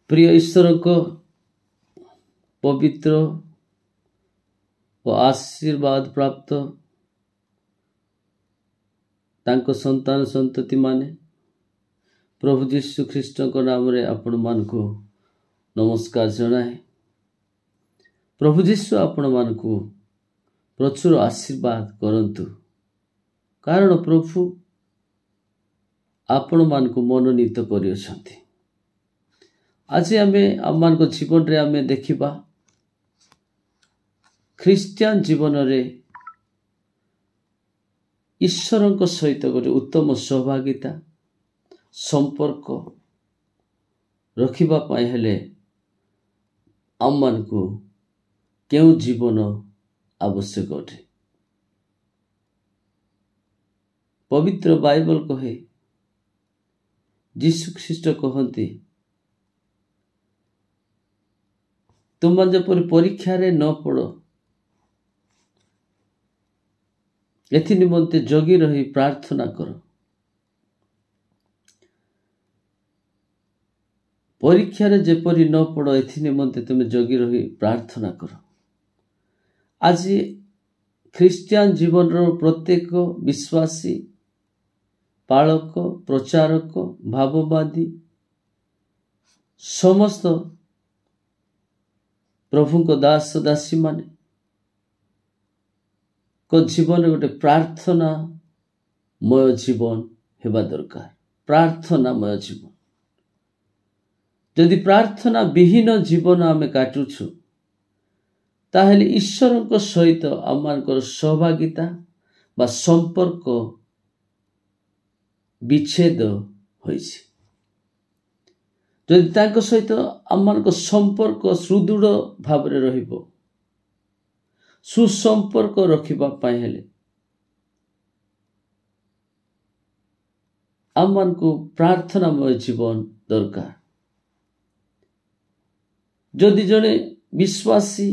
प्रिय ईश्वर को पवित्र व आशीर्वाद प्राप्त तांको संतान संतति माने प्रभु जीशु ख्रीष्ट को नाम रे आपण मान को नमस्कार जनाए। प्रभु जीशु आपण मान को प्रचुर आशीर्वाद करंतु, कारण प्रभु आपण मान को मनोनीत करियछंती। आज आमे आम को जीवन रे आमे देखिबा ख्रिस्टियन जीवन रे ईश्वर सहित गोटे उत्तम सहभागिता संपर्क रखिबा पाए हेले आम मान को केउ जीवन आवश्यक अटे। पवित्र बाइबल कहे, जीशु ख्रीष्ट कहती, तुम जपरी परीक्षा रे न पड़, एथि निमंते जगी रही प्रार्थना कर। परीक्षा रे जेपरी न पड़, एथि निमंते तुम जगी रही प्रार्थना कर। आज ख्रिस्टियन जीवन रो प्रत्येक विश्वासी, पालक, प्रचारक, भाववादी समस्त प्रभु को दास दासी माने को जीवन गोटे प्रार्थना मय जीवन हेबा दरकार। प्रार्थनामय जीवन, यदि प्रार्थना विहीन जीवन आमे काटुछु ताहेले ईश्वर को सहित आमर सहभागिता बा संपर्क विच्छेद होइछि। यदि तांको सहित आमर संपर्क सुदृढ़ भाव रे रहिबो, सुसंपर्क रखिबा पाए हेले आमन को प्रार्थनामय जीवन दरकार। यदि जने विश्वासी,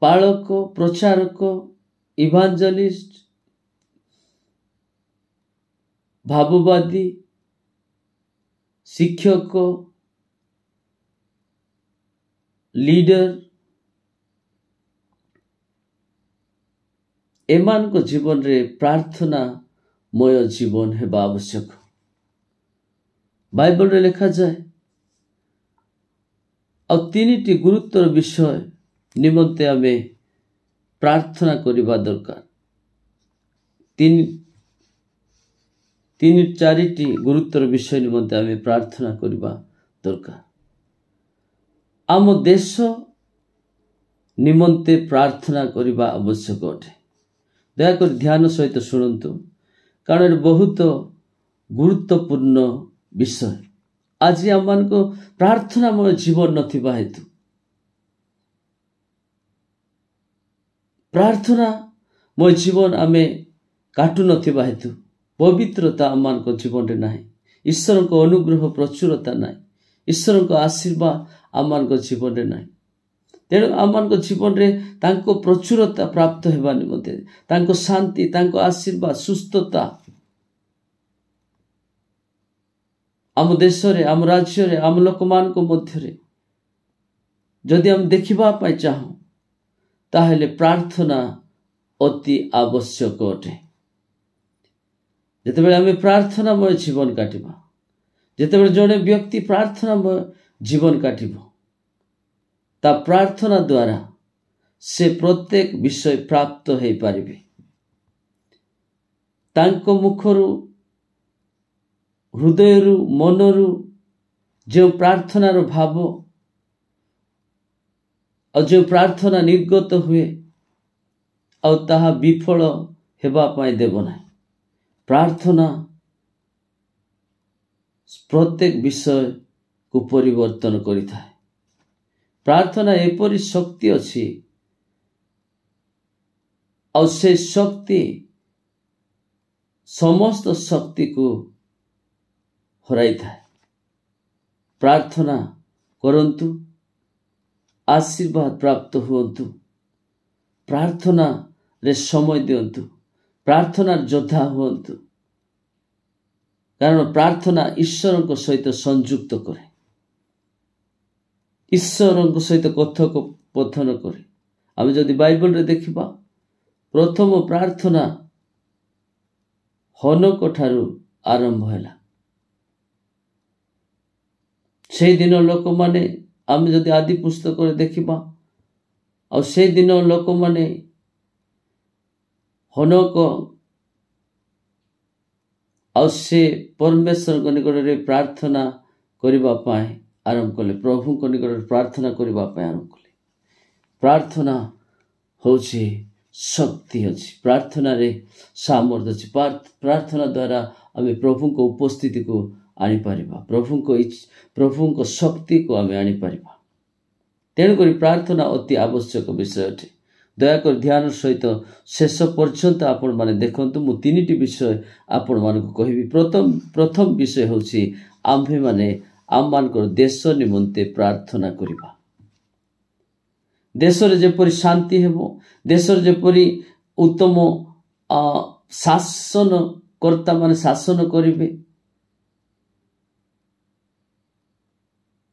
पालक, प्रचारक, इवांजलिस्ट, भाववादी, शिक्षक, लीडर एमान को जीवन रे प्रार्थना मय जीवन हेबा आवश्यक। बाइबल रे लिखा जाए और तीनिटी गुरुत्वर विषय निमंते आमे प्रार्थना करिबा दरकार। तीन चारिटी गुरुत्वर विषय निमंते आमे प्रार्थना करिबा दरकार। आम देश निमंते प्रार्थना करिबा आवश्यक अटे। दयाकर ध्यान सहित शुणु, कारण बहुत गुरुत्वपूर्ण विषय। आज आम मान को प्रार्थनामय जीवन नथिबा हेतु, प्रार्थनामय जीवन आमे काटु नथिबा हेतु पवित्रता आम मान को जीवन रे नाही, ईश्वर को अनुग्रह प्रचुरता नाही, ईश्वर को आशीर्वाद आम मान को जीवन रे नाही। तेणु आम मान को जीवन रे तांको प्रचुरता प्राप्त हेबा निमंते, तांको शांति, तांको आशीर्वाद, सुस्थता आम देश रे, आम राज्य रे, आम लोक मान को मध्य रे जदि हम देखिबा पाई चाहूं ताहेले प्रार्थना अति आवश्यक अटे। जेतेबेले आमे प्रार्थनामय जीवन काटिबा, जेतेबेले जने व्यक्ति प्रार्थनामय जीवन काटिबो, ता प्रार्थना द्वारा से प्रत्येक विषय प्राप्त हो पारिबे। तांको मुखरु, हृदयरु, मनरु जो प्रार्थनार भाव और जो प्रार्थना निर्गत हुए और ताहा विफल हेबा पाई देबो नाही। प्रार्थना प्रत्येक विषय को परिवर्तन करिथाए। प्रार्थना एपरी शक्ति अछि और से शक्ति समस्त शक्ति को हराई थाए। प्रार्थना करंतु, आशीर्वाद प्राप्त हुअन्तु, प्रार्थना रे समय दियंतु, प्रार्थना योद्धा हुअन्तु। କାରଣ ପ୍ରାର୍ଥନା ଈଶ୍ୱରଙ୍କ ସହିତ ସଂଯୁକ୍ତ କରେ, ଈଶ୍ୱରଙ୍କ ସହିତ କଥୋପକଥନ କରେ। ଆମେ ଯଦି ବାଇବଲରେ ଦେଖିବା, ପ୍ରଥମ ପ୍ରାର୍ଥନା ହନୋକ ଠାରୁ ଆରମ୍ଭ ହେଲା। ସେଇଦିନ ଲୋକମାନେ, ଆମେ ଯଦି ଆଦି ପୁସ୍ତକରେ ଦେଖିବା, ଆଉ ସେଇଦିନ ଲୋକମାନେ ହନୋକ ଆଉ ସେ ପରମେଶ୍ୱରଙ୍କ ନିକଟରେ ପ୍ରାର୍ଥନା କରିବା ପାଇଁ ଆରମ୍ଭ କଲେ, ପ୍ରଭୁଙ୍କ ନିକଟରେ ପ୍ରାର୍ଥନା କରିବା ପାଇଁ ଆରମ୍ଭ କଲେ। ପ୍ରାର୍ଥନା ହେଉଛି ଶକ୍ତି ଅଛି, ପ୍ରାର୍ଥନାରେ ସାମର୍ଥ୍ୟ ଅଛି। ପ୍ରାର୍ଥନା ଦ୍ୱାରା ଆମେ ପ୍ରଭୁଙ୍କ ଉପସ୍ଥିତିକୁ ଆଣିପାରିବା, ପ୍ରଭୁଙ୍କ ଶକ୍ତିକୁ ଆମେ ଆଣିପାରିବା। ତେଣୁକରି ପ୍ରାର୍ଥନା ଅତି ଆବଶ୍ୟକ ବିଷୟ ଅଟେ। ଦୟାକରି ଧ୍ୟାନ ସହିତ ଶେଷ ପର୍ଯ୍ୟନ୍ତ ଆପଣମାନେ ଦେଖନ୍ତୁ। ମୁଁ 3ଟି ବିଷୟ ଆପଣମାନଙ୍କୁ କହିବି। ପ୍ରଥମ ବିଷୟ ହେଉଛି ଆମ୍ଭେମାନେ ଆମମାନଙ୍କର ଦେଶ ନିମନ୍ତେ ପ୍ରାର୍ଥନା କରିବା। ଦେଶରେ ଯେପରି ଶାନ୍ତି ହେବ, ଦେଶରେ ଯେପରି ଉତ୍ତମ ଶାସନକର୍ତ୍ତାମାନେ ଶାସନ କରିବେ,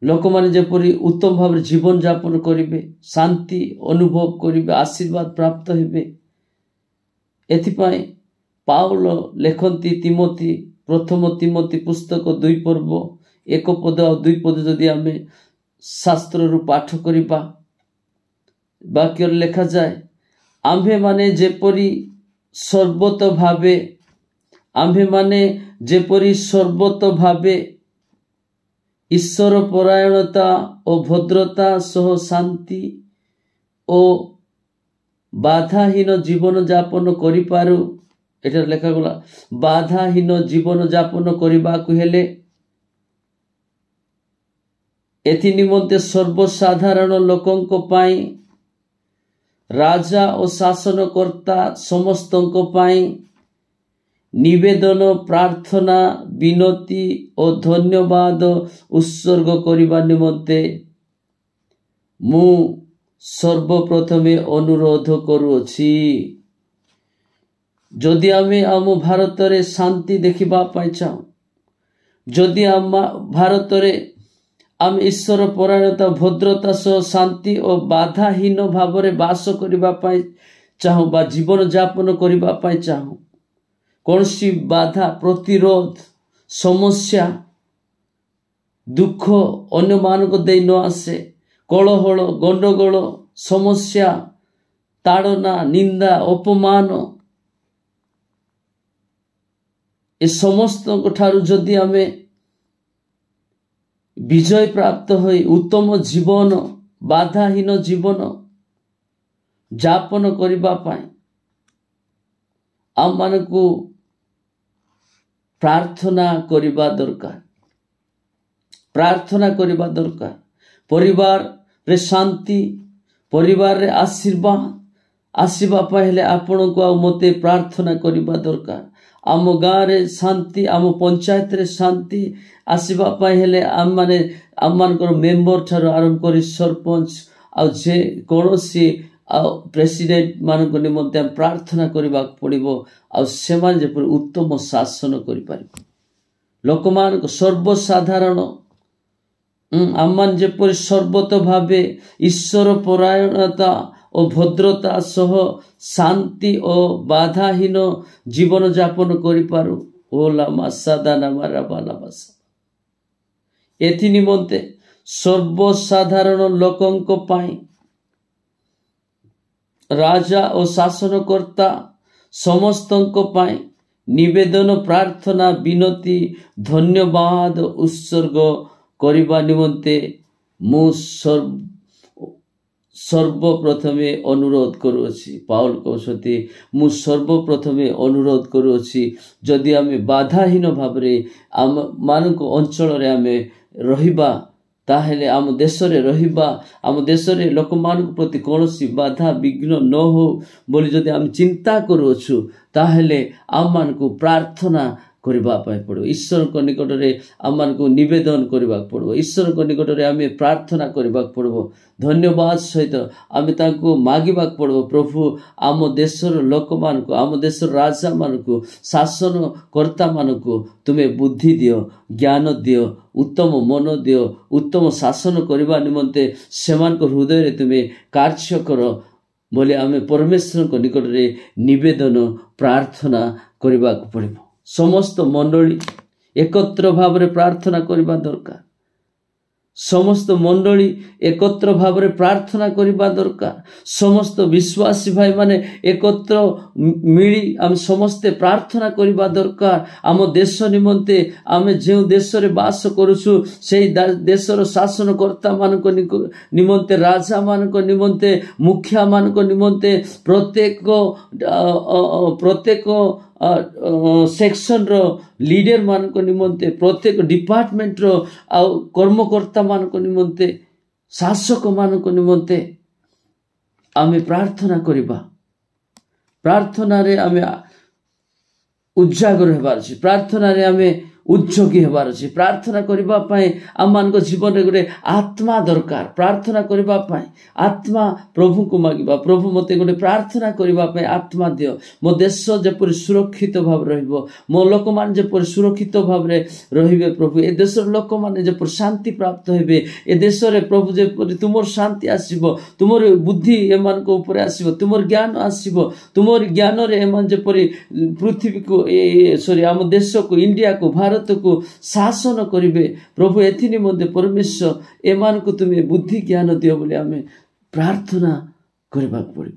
ଲୋକମାନେ ଯେପରି ଉତ୍ତମ ଭାବରେ ଜୀବନଯାପନ କରିବେ, ଶାନ୍ତି ଅନୁଭବ କରିବେ, ଆଶୀର୍ବାଦ ପ୍ରାପ୍ତ ହେବେ, ଏଥିପାଇଁ ପାଉଲ ଲେଖନ୍ତି ପ୍ରଥମ ତିମୋଥୀ ପୁସ୍ତକ 2 ପର୍ବ 1 ପଦ ଆଉ 2 ପଦ ଯଦି ଆମେ ଶାସ୍ତ୍ରରୁ ପାଠ କରିବା, ବାକ୍ୟରେ ଲେଖାଯାଏ, ଆମ୍ଭେମାନେ ଯେପରି ସର୍ବତ ଭାବେ ଈଶ୍ୱର ପରାୟଣତା ଓ ଭଦ୍ରତା ସହ ଶାନ୍ତି ଓ ବାଧାହୀନ ଜୀବନ ଯାପନ କରିପାରୁ। ଏଠାରେ ଲେଖାଗଲା ବାଧାହୀନ ଜୀବନ ଯାପନ କରିବାକୁ ହେଲେ ଏଥି ନିମନ୍ତେ ସର୍ବସାଧାରଣ ଲୋକଙ୍କ ପାଇଁ, ରାଜା ଓ ଶାସନକର୍ତ୍ତା ସମସ୍ତଙ୍କ ପାଇଁ ନିବେଦନ, ପ୍ରାର୍ଥନା, ବିନତି ଓ ଧନ୍ୟବାଦ ଉତ୍ସର୍ଗ କରିବା ନିମନ୍ତେ ମୁଁ ସର୍ବପ୍ରଥମେ ଅନୁରୋଧ କରୁଅଛି। ଯଦି ଆମେ ଆମ ଭାରତରେ ଶାନ୍ତି ଦେଖିବା ପାଇଁ ଚାହୁଁ, ଯଦି ଆମ ଭାରତରେ ଆମେ ଈଶ୍ୱର ପରାୟଣତା ଭଦ୍ରତା ସହ ଶାନ୍ତି ଓ ବାଧାହୀନ ଭାବରେ ବାସ କରିବା ପାଇଁ ଚାହୁଁ ବା ଜୀବନ ଯାପନ କରିବା ପାଇଁ ଚାହୁଁ, କୌଣସି ବାଧା, ପ୍ରତିରୋଧ, ସମସ୍ୟା, ଦୁଃଖ ଅନ୍ୟମାନଙ୍କୁ ଦେଇ ନ ଆସେ, କୋଳାହଳ, ଗଣ୍ଡଗୋଳ, ସମସ୍ୟା, ତାଡ଼ନା, ନିନ୍ଦା, ଅପମାନ, ଏ ସମସ୍ତଙ୍କ ଠାରୁ ଯଦି ଆମେ ବିଜୟ ପ୍ରାପ୍ତ ହୋଇ ଉତ୍ତମ ଜୀବନ, ବାଧାହୀନ ଜୀବନ ଯାପନ କରିବା ପାଇଁ ଆମମାନଙ୍କୁ ପ୍ରାର୍ଥନା କରିବା ଦରକାର। ପ୍ରାର୍ଥନା କରିବା ଦରକାର। ପରିବାରରେ ଶାନ୍ତି, ପରିବାରରେ ଆଶୀର୍ବାଦ ଆସିବା ପାଇଁ ହେଲେ ଆପଣଙ୍କୁ ଆଉ ମୋତେ ପ୍ରାର୍ଥନା କରିବା ଦରକାର। ଆମ ଗାଁରେ ଶାନ୍ତି, ଆମ ପଞ୍ଚାୟତରେ ଶାନ୍ତି ଆସିବା ପାଇଁ ହେଲେ ଆମମାନଙ୍କର ମେମ୍ବର ଠାରୁ ଆରମ୍ଭ କରି ସରପଞ୍ଚ ଆଉ ଯେ କୌଣସି ପ୍ରେସିଡେଣ୍ଟ ମାନଙ୍କ ନିମନ୍ତେ ଆମେ ପ୍ରାର୍ଥନା କରିବାକୁ ପଡ଼ିବ, ଆଉ ସେମାନେ ଯେପରି ଉତ୍ତମ ଶାସନ କରିପାରିବେ। ଲୋକମାନଙ୍କ ସର୍ବସାଧାରଣ ଆମମାନେ ଯେପରି ସର୍ବତ ଭାବେ ଈଶ୍ୱର ପରାୟଣତା ଓ ଭଦ୍ରତା ସହ ଶାନ୍ତି ଓ ବାଧାହୀନ ଜୀବନ ଯାପନ କରିପାରୁ। ଏଥି ନିମନ୍ତେ ସର୍ବସାଧାରଣ ଲୋକଙ୍କ ପାଇଁ, ରାଜା ଓ ଶାସନକର୍ତ୍ତା ସମସ୍ତଙ୍କ ପାଇଁ ନିବେଦନ, ପ୍ରାର୍ଥନା, ବିନତି, ଧନ୍ୟବାଦ ଉତ୍ସର୍ଗ କରିବା ନିମନ୍ତେ ମୁଁ ସର୍ବପ୍ରଥମେ ଅନୁରୋଧ କରୁଅଛି। ପାଉଲ କହୁଛନ୍ତି, ମୁଁ ସର୍ବପ୍ରଥମେ ଅନୁରୋଧ କରୁଅଛି। ଯଦି ଆମେ ବାଧାହୀନ ଭାବରେ ଆମମାନଙ୍କ ଅଞ୍ଚଳରେ ଆମେ ରହିବା, ତାହେଲେ ଆମ ଦେଶରେ ରହିବା, ଆମ ଦେଶରେ ଲୋକମାନଙ୍କ ପ୍ରତି କୌଣସି ବାଧା ବିଘ୍ନ ନ ହଉ ବୋଲି ଯଦି ଆମେ ଚିନ୍ତା କରୁଅଛୁ, ତାହେଲେ ଆମମାନଙ୍କୁ ପ୍ରାର୍ଥନା କରିବା ପାଇଁ ପଡ଼ିବ। ଈଶ୍ୱରଙ୍କ ନିକଟରେ ଆମମାନଙ୍କୁ ନିବେଦନ କରିବାକୁ ପଡ଼ିବ। ଈଶ୍ୱରଙ୍କ ନିକଟରେ ଆମେ ପ୍ରାର୍ଥନା କରିବାକୁ ପଡ଼ିବ। ଧନ୍ୟବାଦ ସହିତ ଆମେ ତାଙ୍କୁ ମାଗିବାକୁ ପଡ଼ିବ, ପ୍ରଭୁ ଆମ ଦେଶର ଲୋକମାନଙ୍କୁ, ଆମ ଦେଶର ରାଜାମାନଙ୍କୁ, ଶାସନକର୍ତ୍ତାମାନଙ୍କୁ ତୁମେ ବୁଦ୍ଧି ଦିଅ, ଜ୍ଞାନ ଦିଅ, ଉତ୍ତମ ମନ ଦିଅ, ଉତ୍ତମ ଶାସନ କରିବା ନିମନ୍ତେ ସେମାନଙ୍କ ହୃଦୟରେ ତୁମେ କାର୍ଯ୍ୟ କର ବୋଲି ଆମେ ପରମେଶ୍ୱରଙ୍କ ନିକଟରେ ନିବେଦନ ପ୍ରାର୍ଥନା କରିବାକୁ ପଡ଼ିବ। ସମସ୍ତ ମଣ୍ଡଳୀ ଏକତ୍ର ଭାବରେ ପ୍ରାର୍ଥନା କରିବା ଦରକାର। ସମସ୍ତ ମଣ୍ଡଳୀ ଏକତ୍ର ଭାବରେ ପ୍ରାର୍ଥନା କରିବା ଦରକାର। ସମସ୍ତ ବିଶ୍ୱାସୀ ଭାଇମାନେ ଏକତ୍ର ମିଳି ଆମେ ସମସ୍ତେ ପ୍ରାର୍ଥନା କରିବା ଦରକାର। ଆମ ଦେଶ ନିମନ୍ତେ, ଆମେ ଯେଉଁ ଦେଶରେ ବାସ କରୁଛୁ ସେହି ଦେଶର ଶାସନକର୍ତ୍ତାମାନଙ୍କ ନିମନ୍ତେ, ରାଜାମାନଙ୍କ ନିମନ୍ତେ, ମୁଖିଆମାନଙ୍କ ନିମନ୍ତେ, ପ୍ରତ୍ୟେକ ସେକ୍ସନର ଲିଡର ମାନଙ୍କ ନିମନ୍ତେ, ପ୍ରତ୍ୟେକ ଡିପାର୍ଟମେଣ୍ଟର ଆଉ କର୍ମକର୍ତ୍ତା ମାନଙ୍କ ନିମନ୍ତେ, ଶାସକ ମାନଙ୍କ ନିମନ୍ତେ ଆମେ ପ୍ରାର୍ଥନା କରିବା। ପ୍ରାର୍ଥନାରେ ଆମେ ଉଜାଗର ହେବାର ଅଛି। ପ୍ରାର୍ଥନାରେ ଆମେ ଉଦ୍ଯୋଗୀ ହେବାର ଅଛି। ପ୍ରାର୍ଥନା କରିବା ପାଇଁ ଆମମାନଙ୍କ ଜୀବନରେ ଗୋଟେ ଆତ୍ମା ଦରକାର। ପ୍ରାର୍ଥନା କରିବା ପାଇଁ ଆତ୍ମା ପ୍ରଭୁଙ୍କୁ ମାଗିବା, ପ୍ରଭୁ ମୋତେ ଗୋଟେ ପ୍ରାର୍ଥନା କରିବା ପାଇଁ ଆତ୍ମା ଦିଅ। ମୋ ଦେଶ ଯେପରି ସୁରକ୍ଷିତ ଭାବରେ ରହିବ, ମୋ ଲୋକମାନେ ଯେପରି ସୁରକ୍ଷିତ ଭାବରେ ରହିବେ, ପ୍ରଭୁ ଏ ଦେଶର ଲୋକମାନେ ଯେପରି ଶାନ୍ତି ପ୍ରାପ୍ତ ହେବେ, ଏ ଦେଶରେ ପ୍ରଭୁ ଯେପରି ତୁମର ଶାନ୍ତି ଆସିବ, ତୁମର ବୁଦ୍ଧି ଏମାନଙ୍କ ଉପରେ ଆସିବ, ତୁମର ଜ୍ଞାନ ଆସିବ, ତୁମର ଜ୍ଞାନରେ ଏମାନେ ଯେପରି ପୃଥିବୀକୁ ଆମ ଦେଶକୁ, ଇଣ୍ଡିଆକୁ, ଭାରତକୁ ଶାସନ କରିବେ, ପ୍ରଭୁ ଏଥି ନିମନ୍ତେ ପରମେଶ୍ୱର ଏମାନଙ୍କୁ ତୁମେ ବୁଦ୍ଧି ଜ୍ଞାନ ଦିଅ ବୋଲି ଆମେ ପ୍ରାର୍ଥନା କରିବାକୁ ପଡ଼ିବ।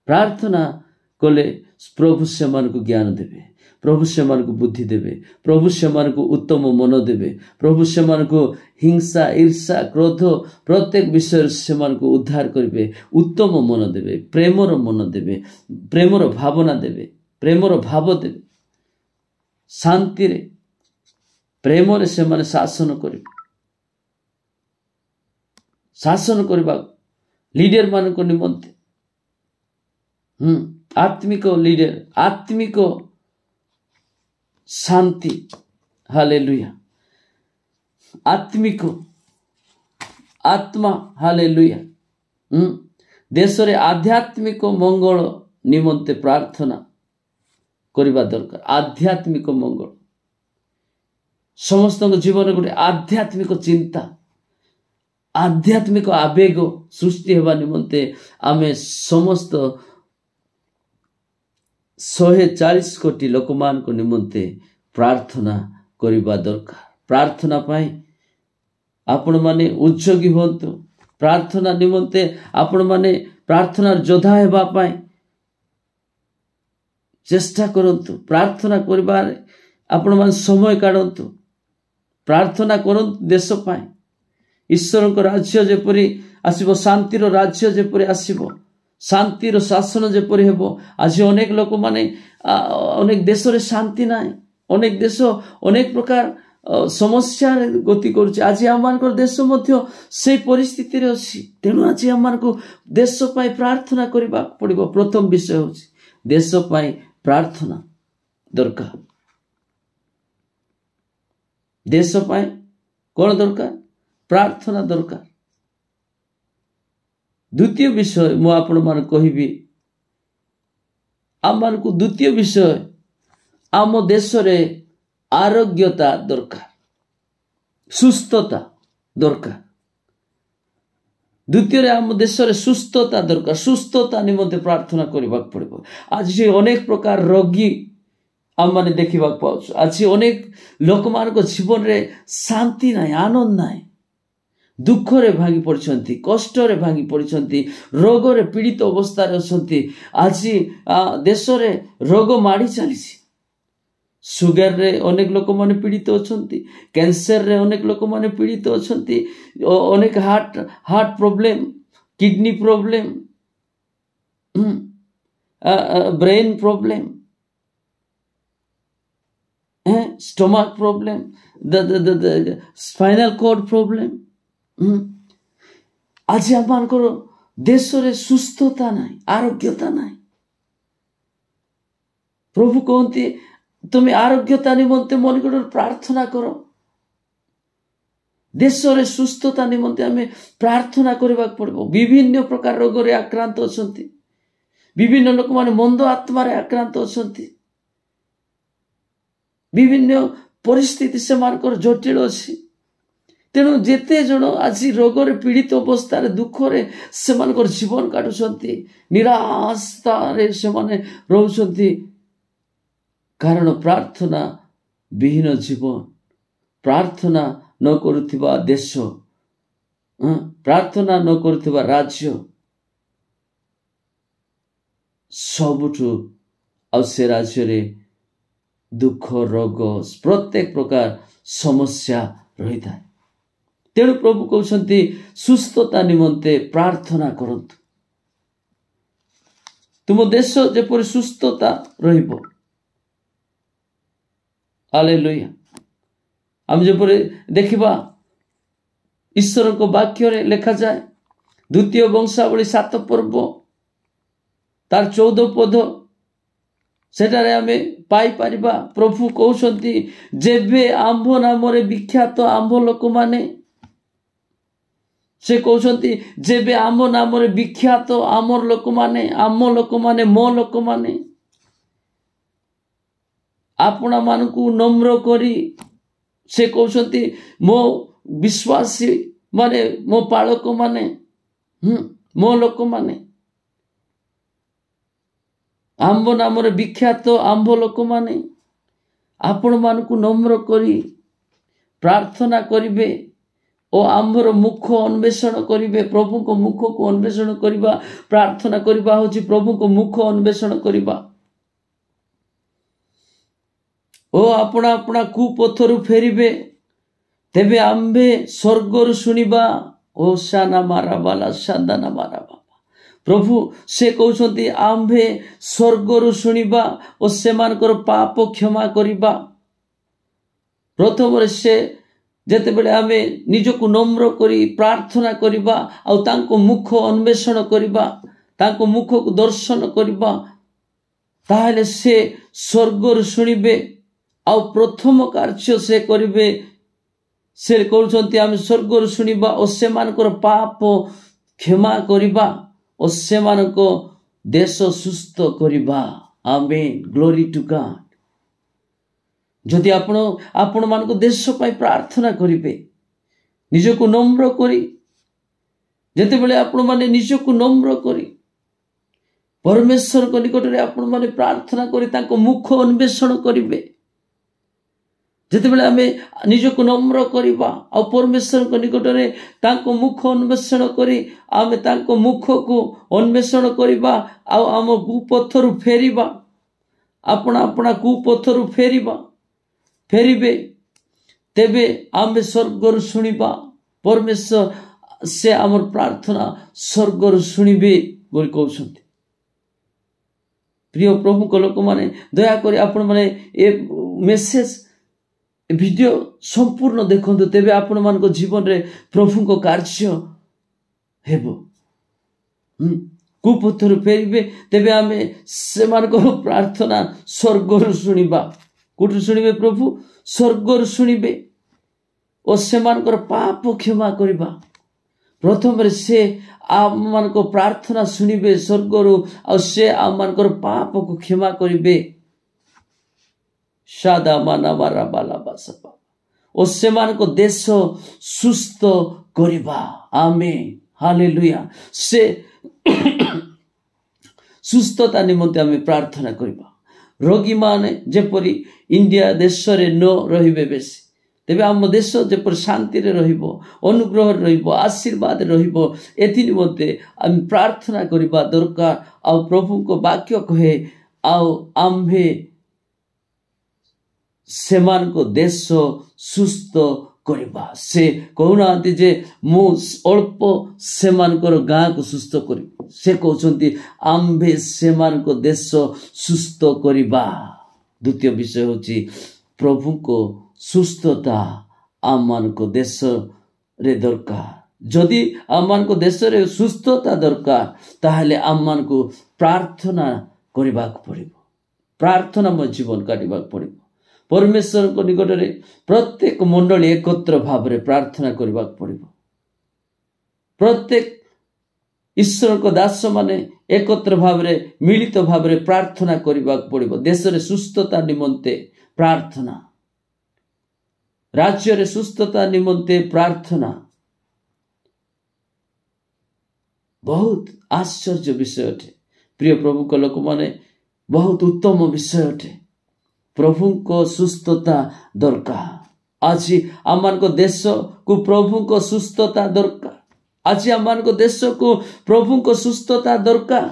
ପ୍ରାର୍ଥନା କଲେ ପ୍ରଭୁ ସେମାନଙ୍କୁ ଜ୍ଞାନ ଦେବେ, ପ୍ରଭୁ ସେମାନଙ୍କୁ ବୁଦ୍ଧି ଦେବେ, ପ୍ରଭୁ ସେମାନଙ୍କୁ ଉତ୍ତମ ମନ ଦେବେ, ପ୍ରଭୁ ସେମାନଙ୍କୁ ହିଂସା, ଈର୍ଷା, କ୍ରୋଧ ପ୍ରତ୍ୟେକ ବିଷୟରେ ସେମାନଙ୍କୁ ଉଦ୍ଧାର କରିବେ, ଉତ୍ତମ ମନ ଦେବେ, ପ୍ରେମର ମନ ଦେବେ, ପ୍ରେମର ଭାବନା ଦେବେ, ପ୍ରେମର ଭାବ ଦେବେ। ଶାନ୍ତିରେ, ପ୍ରେମରେ ସେମାନେ ଶାସନ କରିବେ। ଶାସନ କରିବା ଲିଡର ମାନଙ୍କ ନିମନ୍ତେ ଆତ୍ମିକ ଲିଡର, ଆତ୍ମିକ ଶାନ୍ତି, ହାଲେଲୁୟା, ଆତ୍ମିକ ଆତ୍ମା, ହାଲେଲୁୟା। ଦେଶରେ ଆଧ୍ୟାତ୍ମିକ ମଙ୍ଗଳ ନିମନ୍ତେ ପ୍ରାର୍ଥନା କରିବା ଦରକାର। ଆଧ୍ୟାତ୍ମିକ ମଙ୍ଗଳ, ସମସ୍ତଙ୍କ ଜୀବନରେ ଗୋଟେ ଆଧ୍ୟାତ୍ମିକ ଚିନ୍ତା, ଆଧ୍ୟାତ୍ମିକ ଆବେଗ ସୃଷ୍ଟି ହେବା ନିମନ୍ତେ ଆମେ ସମସ୍ତ 140 କୋଟି ଲୋକମାନଙ୍କ ନିମନ୍ତେ ପ୍ରାର୍ଥନା କରିବା ଦରକାର। ପ୍ରାର୍ଥନା ପାଇଁ ଆପଣମାନେ ଉଦ୍ଯୋଗୀ ହୁଅନ୍ତୁ। ପ୍ରାର୍ଥନା ନିମନ୍ତେ ଆପଣମାନେ ପ୍ରାର୍ଥନାର ଯୋଦ୍ଧା ହେବା ପାଇଁ ଚେଷ୍ଟା କରନ୍ତୁ। ପ୍ରାର୍ଥନା କରିବାରେ ଆପଣମାନେ ସମୟ କାଢ଼ନ୍ତୁ। ପ୍ରାର୍ଥନା କରନ୍ତୁ ଦେଶ ପାଇଁ। ଈଶ୍ୱରଙ୍କ ରାଜ୍ୟ ଯେପରି ଆସିବ, ଶାନ୍ତିର ରାଜ୍ୟ ଯେପରି ଆସିବ, ଶାନ୍ତିର ଶାସନ ଯେପରି ହେବ। ଆଜି ଅନେକ ଲୋକମାନେ, ଅନେକ ଦେଶରେ ଶାନ୍ତି ନାହିଁ। ଅନେକ ଦେଶ ଅନେକ ପ୍ରକାର ସମସ୍ୟାରେ ଗତି କରୁଛି। ଆଜି ଆମମାନଙ୍କର ଦେଶ ମଧ୍ୟ ସେଇ ପରିସ୍ଥିତିରେ ଅଛି। ତେଣୁ ଆଜି ଆମମାନଙ୍କୁ ଦେଶ ପାଇଁ ପ୍ରାର୍ଥନା କରିବାକୁ ପଡ଼ିବ। ପ୍ରଥମ ବିଷୟ ହେଉଛି ଦେଶ ପାଇଁ ପ୍ରାର୍ଥନା ଦରକାର। ଦେଶ ପାଇଁ କ'ଣ ଦରକାର? ପ୍ରାର୍ଥନା ଦରକାର। ଦ୍ୱିତୀୟ ବିଷୟ ମୁଁ ଆପଣମାନଙ୍କୁ କହିବି, ଆମମାନଙ୍କୁ ଦ୍ୱିତୀୟ ବିଷୟ, ଆମ ଦେଶରେ ଆରୋଗ୍ୟତା ଦରକାର, ସୁସ୍ଥତା ଦରକାର। ଦ୍ୱିତୀୟରେ ଆମ ଦେଶରେ ସୁସ୍ଥତା ଦରକାର। ସୁସ୍ଥତା ନିମନ୍ତେ ପ୍ରାର୍ଥନା କରିବାକୁ ପଡ଼ିବ। ଆଜି ଅନେକ ପ୍ରକାର ରୋଗୀ ଆମମାନେ ଦେଖିବାକୁ ପାଉଛୁ। ଆଜି ଅନେକ ଲୋକମାନଙ୍କ ଜୀବନରେ ଶାନ୍ତି ନାହିଁ, ଆନନ୍ଦ ନାହିଁ, ଦୁଃଖରେ ଭାଙ୍ଗି ପଡ଼ିଛନ୍ତି, କଷ୍ଟରେ ଭାଙ୍ଗି ପଡ଼ିଛନ୍ତି, ରୋଗରେ ପୀଡ଼ିତ ଅବସ୍ଥାରେ ଅଛନ୍ତି। ଆଜି ଦେଶରେ ରୋଗ ମାଡ଼ି ଚାଲିଛି। ସୁଗାରରେ ଅନେକ ଲୋକମାନେ ପୀଡ଼ିତ ଅଛନ୍ତି, କ୍ୟାନ୍ସରରେ ଅନେକ ଲୋକମାନେ ପୀଡ଼ିତ ଅଛନ୍ତି, ଅନେକ heart problem, kidney problem, brain problem, stomach problem, the spinal cord problem. ଆଜି ଆମମାନଙ୍କର ଦେଶରେ ସୁସ୍ଥତା ନାହିଁ, ଆରୋଗ୍ୟତା ନାହିଁ। ପ୍ରଭୁ କହନ୍ତି তুমি ଆରୋଗ୍ୟତା ନିମନ୍ତେ ମୋ ନିକଟରେ ପ୍ରାର୍ଥନା କର। ଦେଶରେ ସୁସ୍ଥତା ନିମନ୍ତେ ଆମେ ପ୍ରାର୍ଥନା କରିବାକୁ ପଡ଼ିବ। ବିଭିନ୍ନ ପ୍ରକାର ରୋଗରେ ଆକ୍ରାନ୍ତ ଅଛନ୍ତି, ବିଭିନ୍ନ ଲୋକମାନେ ମନ୍ଦ ଆତ୍ମାରେ ଆକ୍ରାନ୍ତ ଅଛନ୍ତି, ବିଭିନ୍ନ ପରିସ୍ଥିତି ସେମାନଙ୍କର ଜଟିଳ ଅଛି। ତେଣୁ ଯେତେ ଜଣ ଆଜି ରୋଗରେ ପୀଡ଼ିତ ଅବସ୍ଥାରେ ଦୁଃଖରେ ସେମାନଙ୍କର ଜୀବନ କାଟୁଛନ୍ତି, ନିରାଶତାରେ ସେମାନେ ରହୁଛନ୍ତି, କାରଣ ପ୍ରାର୍ଥନା ବିହୀନ ଜୀବନ, ପ୍ରାର୍ଥନା ନ କରୁଥିବା ଦେଶ, ପ୍ରାର୍ଥନା ନ କରୁଥିବା ରାଜ୍ୟ ସବୁଠୁ ଆଉ ସେ ରାଜ୍ୟରେ ଦୁଃଖ, ରୋଗ, ପ୍ରତ୍ୟେକ ପ୍ରକାର ସମସ୍ୟା ରହିଥାଏ। ତେଣୁ ପ୍ରଭୁ କହୁଛନ୍ତି ସୁସ୍ଥତା ନିମନ୍ତେ ପ୍ରାର୍ଥନା କରନ୍ତୁ। ତୁମ ଦେଶ ଯେପରି ସୁସ୍ଥତା ରହିବ। ହାଲେଲୁୟା। ଆମେ ଯେପରି ଦେଖିବା ଈଶ୍ୱରଙ୍କ ବାକ୍ୟରେ ଲେଖାଯାଏ, ଦ୍ୱିତୀୟ ବଂଶାବଳୀ 7 ପର୍ବ ତାର 14 ପଦ, ସେଠାରେ ଆମେ ପାଇପାରିବା ପ୍ରଭୁ କହୁଛନ୍ତି, ଯେବେ ଆମ୍ଭ ନାମରେ ବିଖ୍ୟାତ ଆମ୍ଭ ଲୋକମାନେ, ସେ କହୁଛନ୍ତି ଯେବେ ଆମ ନାମରେ ବିଖ୍ୟାତ ଆମର ଲୋକମାନେ, ଆମ ଲୋକମାନେ, ମୋ ଲୋକମାନେ ଆପଣା ମାନଙ୍କୁ ନମ୍ର କରି, ସେ କହୁଛନ୍ତି ମୋ ବିଶ୍ୱାସୀ ମାନେ, ମୋ ପାଳକ ମାନେ, ମୋ ଲୋକମାନେ, ଆମ୍ଭ ନାମରେ ବିଖ୍ୟାତ ଆମ୍ଭ ଲୋକମାନେ ଆପଣ ମାନଙ୍କୁ ନମ୍ର କରି ପ୍ରାର୍ଥନା କରିବେ ଓ ଆମ୍ଭର ମୁଖ ଅନ୍ବେଷଣ କରିବେ। ପ୍ରଭୁଙ୍କ ମୁଖକୁ ଅନ୍ବେଷଣ କରିବା, ପ୍ରାର୍ଥନା କରିବା ହେଉଛି ପ୍ରଭୁଙ୍କ ମୁଖ ଅନ୍ବେଷଣ କରିବା। ଓ ଆପଣା ଆପଣା କୁପଥରୁ ଫେରିବେ, ତେବେ ଆମ୍ଭେ ସ୍ୱର୍ଗରୁ ଶୁଣିବା। ଓ ସାନା ମାରାବାଲା ସାଦାନା ମାରାବା। ପ୍ରଭୁ ସେ କହୁଛନ୍ତି ଆମ୍ଭେ ସ୍ୱର୍ଗରୁ ଶୁଣିବା ଓ ସେମାନଙ୍କର ପାପ କ୍ଷମା କରିବା। ପ୍ରଥମରେ ସେ ଯେତେବେଳେ ଆମେ ନିଜକୁ ନମ୍ର କରି ପ୍ରାର୍ଥନା କରିବା ଆଉ ତାଙ୍କ ମୁଖ ଅନ୍ବେଷଣ କରିବା, ତାଙ୍କ ମୁଖକୁ ଦର୍ଶନ କରିବା, ତାହେଲେ ସେ ସ୍ୱର୍ଗରୁ ଶୁଣିବେ ଆଉ ପ୍ରଥମ କାର୍ଯ୍ୟ ସେ କରିବେ। ସେ କହୁଛନ୍ତି ଆମେ ସ୍ୱର୍ଗରୁ ଶୁଣିବା ଓ ସେମାନଙ୍କର ପାପ କ୍ଷମା କରିବା ଓ ସେମାନଙ୍କ ଦେଶ ସୁସ୍ଥ କରିବା। ଆମେନ୍, ଗ୍ଲୋରି ଟୁ ଗଡ୍। ଯଦି ଆପଣ ମାନଙ୍କ ଦେଶ ପାଇଁ ପ୍ରାର୍ଥନା କରିବେ ନିଜକୁ ନମ୍ର କରି, ଯେତେବେଳେ ଆପଣ ମାନେ ନିଜକୁ ନମ୍ର କରି ପରମେଶ୍ୱରଙ୍କ ନିକଟରେ ଆପଣ ମାନେ ପ୍ରାର୍ଥନା କରି ତାଙ୍କ ମୁଖ ଅନ୍ବେଷଣ କରିବେ, ଯେତେବେଳେ ଆମେ ନିଜକୁ ନମ୍ର କରିବା ଆଉ ପରମେଶ୍ୱରଙ୍କ ନିକଟରେ ତାଙ୍କ ମୁଖ ଅନ୍ବେଷଣ କରି ଆମେ ତାଙ୍କ ମୁଖକୁ ଅନ୍ବେଷଣ କରିବା ଆଉ ଆମ କୁପଥରୁ ଫେରିବା, ଆପଣା କୁପଥରୁ ଫେରିବେ, ତେବେ ଆମେ ସ୍ୱର୍ଗରୁ ଶୁଣିବା। ପରମେଶ୍ୱର ସେ ଆମର ପ୍ରାର୍ଥନା ସ୍ୱର୍ଗରୁ ଶୁଣିବେ ବୋଲି କହୁଛନ୍ତି। ପ୍ରିୟ ପ୍ରଭୁଙ୍କ ଲୋକମାନେ, ଦୟାକରି ଆପଣ ମାନେ ଏ ମେସେଜ ଭିଡ଼ିଓ ସମ୍ପୂର୍ଣ୍ଣ ଦେଖନ୍ତୁ, ତେବେ ଆପଣ ମାନଙ୍କ ଜୀବନରେ ପ୍ରଭୁଙ୍କ କାର୍ଯ୍ୟ ହେବ। କୁପଥରୁ ଫେରିବେ, ତେବେ ଆମେ ସେମାନଙ୍କର ପ୍ରାର୍ଥନା ସ୍ୱର୍ଗରୁ ଶୁଣିବା। କୋଉଠୁ ଶୁଣିବେ? ପ୍ରଭୁ ସ୍ୱର୍ଗରୁ ଶୁଣିବେ ଓ ସେମାନଙ୍କର ପାପ କ୍ଷମା କରିବା। ପ୍ରଥମରେ ସେ ଆମମାନଙ୍କ ପ୍ରାର୍ଥନା ଶୁଣିବେ ସ୍ୱର୍ଗରୁ ଆଉ ସେ ଆମମାନଙ୍କର ପାପକୁ କ୍ଷମା କରିବେ। ସାଦା ମାନା ମାରା ବାଲା ବାସବା ଓ ସେମାନଙ୍କ ଦେଶ ସୁସ୍ଥ କରିବା। ଆମେନ୍, ହାଲେଲୁୟା। ସେ ସୁସ୍ଥତା ନିମନ୍ତେ ଆମେ ପ୍ରାର୍ଥନା କରିବା। ରୋଗୀମାନେ ଯେପରି ଇଣ୍ଡିଆ ଦେଶରେ ନ ରହିବେ ବେଶୀ, ତେବେ ଆମ ଦେଶ ଯେପରି ଶାନ୍ତିରେ ରହିବ, ଅନୁଗ୍ରହରେ ରହିବ, ଆଶୀର୍ବାଦରେ ରହିବ, ଏଥି ନିମନ୍ତେ ଆମେ ପ୍ରାର୍ଥନା କରିବା ଦରକାର। ଆଉ ପ୍ରଭୁଙ୍କ ବାକ୍ୟ କହେ ଆଉ ଆମ୍ଭେ ସେମାନଙ୍କ ଦେଶ ସୁସ୍ଥ କରିବା। ସେ କହୁନାହାନ୍ତି ଯେ ମୁଁ ଅଳ୍ପ ସେମାନଙ୍କର ଗାଁକୁ ସୁସ୍ଥ କରିବି, ସେ କହୁଛନ୍ତି ଆମ୍ଭେ ସେମାନଙ୍କ ଦେଶ ସୁସ୍ଥ କରିବା। ଦ୍ୱିତୀୟ ବିଷୟ ହେଉଛି ପ୍ରଭୁଙ୍କ ସୁସ୍ଥତା ଆମମାନଙ୍କ ଦେଶରେ ଦରକାର। ଯଦି ଆମମାନଙ୍କ ଦେଶରେ ସୁସ୍ଥତା ଦରକାର, ତାହେଲେ ଆମମାନଙ୍କୁ ପ୍ରାର୍ଥନା କରିବାକୁ ପଡ଼ିବ। प्रार्थनामय जीवन काटिबा पड़िब। परमेश्वर को निकटरे प्रत्येक मंडली एकत्र भाव प्रार्थना करबा पड़िब। प्रत्येक ईश्वर को दास माने एकत्र भाव मिलित भाव प्रार्थना करबा पड़िब। देश रे सुस्थता निमंते प्रार्थना, राज्य रे सुस्थता निमंते प्रार्थना। बहुत आश्चर्य विषय अटे प्रिय प्रभु को लोक माने, बहुत उत्तम विषय अटे। प्रभु को सुस्थता दरकार। आज आम को देश को प्रभु को सुस्थता दरकार। आज आम को देश को प्रभु को सुस्थता दरकार।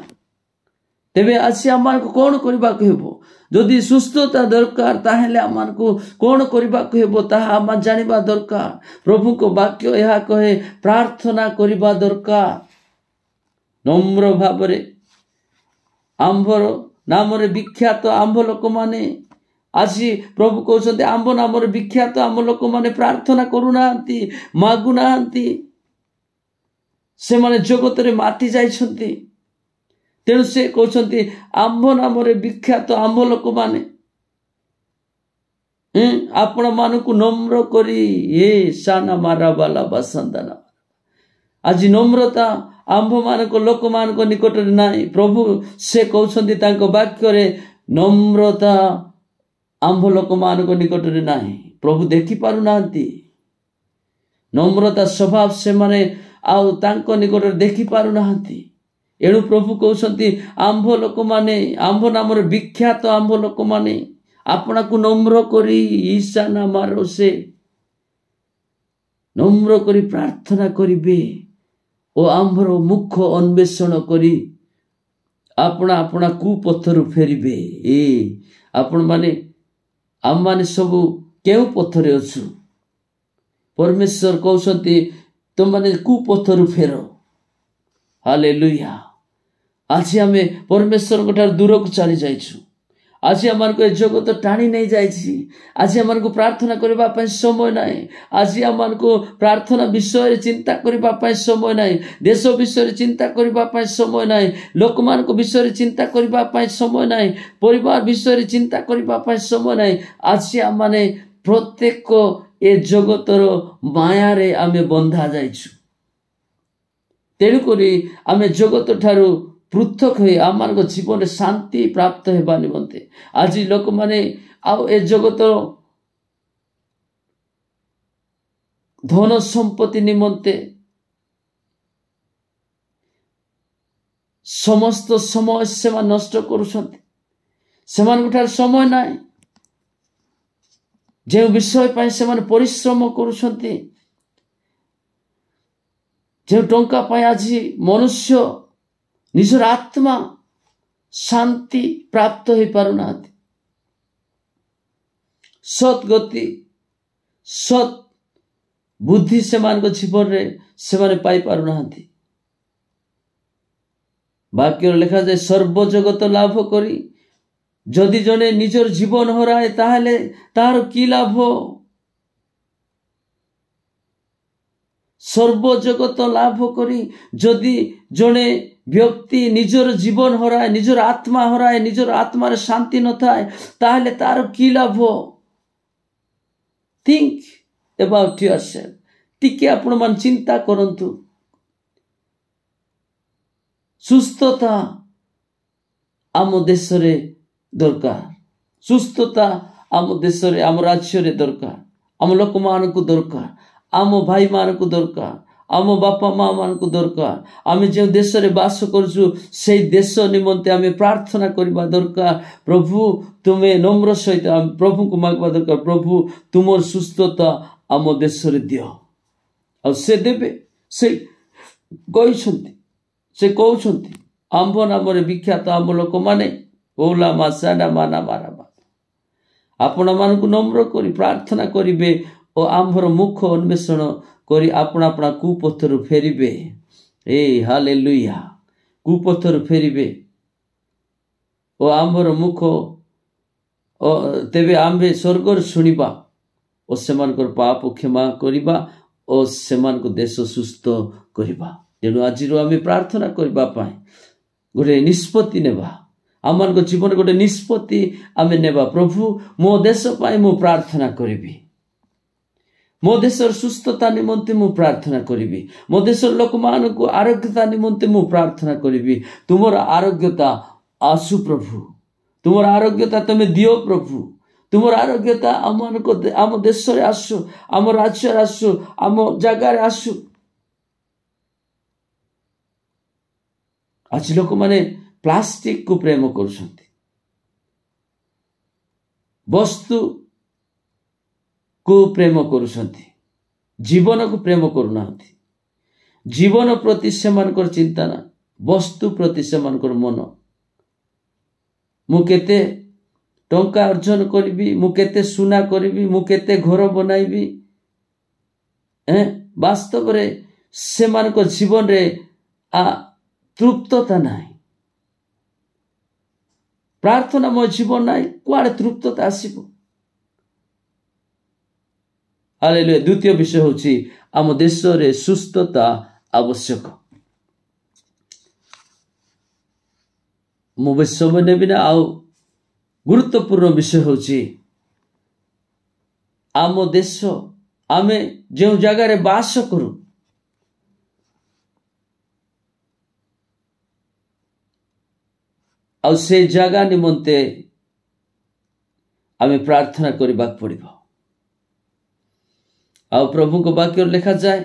तेबे आज आम को कौन करबा को हेबो? जदि सुस्थता दरकार ताहेले आम को कौन करबा को हेबो ताहा आम जानिबा दरकार। प्रभु को वाक्य यह कहे प्रार्थना करबा दरकार। नम्र भावरे आंभर नाम विख्यात आंभ लोक माने आज प्रभु कहते आंभ नाम विख्यात आंभ लोक माने प्रार्थना करूना, मागुना, से माने जगत रे माति जाइछन्ति। तेणु से कहते आंभ नाम विख्यात आंभ लोक माने आपण मानकु नम्र करी ये साना मारा बाला बसंदना। आज नम्रता आंभ मानक लोक मानक निकट नाई। प्रभु से कहते तांको वाक्य रे नम्रता आंभ लोक मानक निकट नाई। प्रभु देखि पारु नांती नम्रता स्वभाव से माने आउ तांको निकट देखि पारु नांती। एणु प्रभु कहते आंभ लोक माने आंभ नाम विख्यात आंभ लोक माने आपना को नम्र करी ईशा नामारो से नम्र करी प्रार्थना करिबे ओ आंभर मुख अन्वेषण करी आपना आपना कुपथरु फेरिबे। आपण माने आम माने सबु केउ पथरे अछु? परमेश्वर कहते तुम माने कुपथरु फेर। हालेलुया। आज आमे परमेश्वर को दूर को चली जाइछु। आज आम को जगत टाणी नहीं जाइछि। आज आम को प्रार्थना करबा पय समय नाही। आज आम को प्रार्थना विषय रे चिंता करबा पय समय नाही। देश विषय रे चिंता करबा पय समय नाही। लोक मान को विषय रे चिंता करबा पय समय नाही। परिवार विषय रे चिंता करबा पय समय नाही। आज आम माने प्रत्येक को ए जगतर माया रे आमे बंधा जाइछु। तेणु करी आमे जगत ठारू पृथक हो आम जीवन शांति प्राप्त होगा निमंते आज लोक माने आउ ए जगत धन संपत्ति निमंते समस्त समय से नष्ट करुछंती। सेमानठार समय नाई। जे विषय पाई सेमान परिश्रम करुछंती, जे टंका पाई आज मनुष्य निजर आत्मा शांति प्राप्त हो पारुना। सत गति सत बुद्धि से जीवन रे से पाई पारुना। वाक्य लिखा जाए सर्व जगत लाभ करी जदि जने निजर जीवन हराए ताहले तार की लाभ? सर्व जगत लाभ करी जदि जने व्यक्ति निजर जीवन हराए, निजर आत्मा हराए, निजर आत्मार शांति न थाए ताहले तार की लाभ? Think about yourself. टिके आपण मन चिंता करंतु। सुस्थता आम देश रे दरकार। सुस्थता आम देश रे आम राज्य रे दरकार। आम लोक मान को दरकार। आम भाई मान को दरकार। आम बापा माँ मान को दरकार। आम जो देश रे बास करछु से देश निमंते आम प्रार्थना करबा दरकार। प्रभु तुम्हें नम्र सहित प्रभु को मागवा दरकार। प्रभु तुमर सुस्थता आम देश रे दियो। आ से देबे। से कहछंती, से कहछंती आंभ नाम विख्यात आम लोक माने ओला मासाडा माना माराबा आपण मान को नम्र करी प्रार्थना करिबे ओ आंभर मुख अन्वेषण करी अपना अपना कुपथर फेरिबे। हालेलुया। कुपथर फेरिबे ओ आंभर मुख तेबे आंबे स्वर्गर शुणिबा ओ सेमानकर पाप क्षमा करिबा ओ सेमानको देश सुस्थ करिबा। तेणु आज आम प्रार्थना करबा पाए गोटे निष्पत्ति नेबा। आम जीवन गोटे निष्पत्ति आमे नेबा प्रभु मो देश पाई मु प्रार्थना करिबी मो देशर सुस्थता निमंते मु प्रार्थना करिबी मो देशर लोक मानकु आरोग्यता निमंते मु प्रार्थना करिबी तुमर आरोग्यता आसु प्रभु तुमर आरोग्यता तमे दियो प्रभु तुमर आरोग्यता आम देश रे आसु आम राज्य रे आसु आम जगह रे आसु आज लोक माने प्लास्टिक को प्रेम करुछंती वस्तु को प्रेम करुछंती जीवन को प्रेम करूनांती जीवन प्रति सेमानकर चिंता ना वस्तु प्रति सेमानकर मन मु केते टंका अर्जन करिबी मु केते सुना करिबी मु केते घर बनाइबी वास्तव रे सेमानकर जीवन रे तृप्तता नाही प्रार्थना मो जीवन नाही कुआडे तृप्तता आसीबो हालेलुया द्वितीय विषय होची आम देश रे सुस्थता आवश्यक मो समय नेबी ना आउ गुरुत्वपूर्ण विषय होची आम देश आमे जो जगह रे बास करू आ से जगह निमंते आमे प्रार्थना करबा पड़िबो आ प्रभु को वाक्य लिखा जाए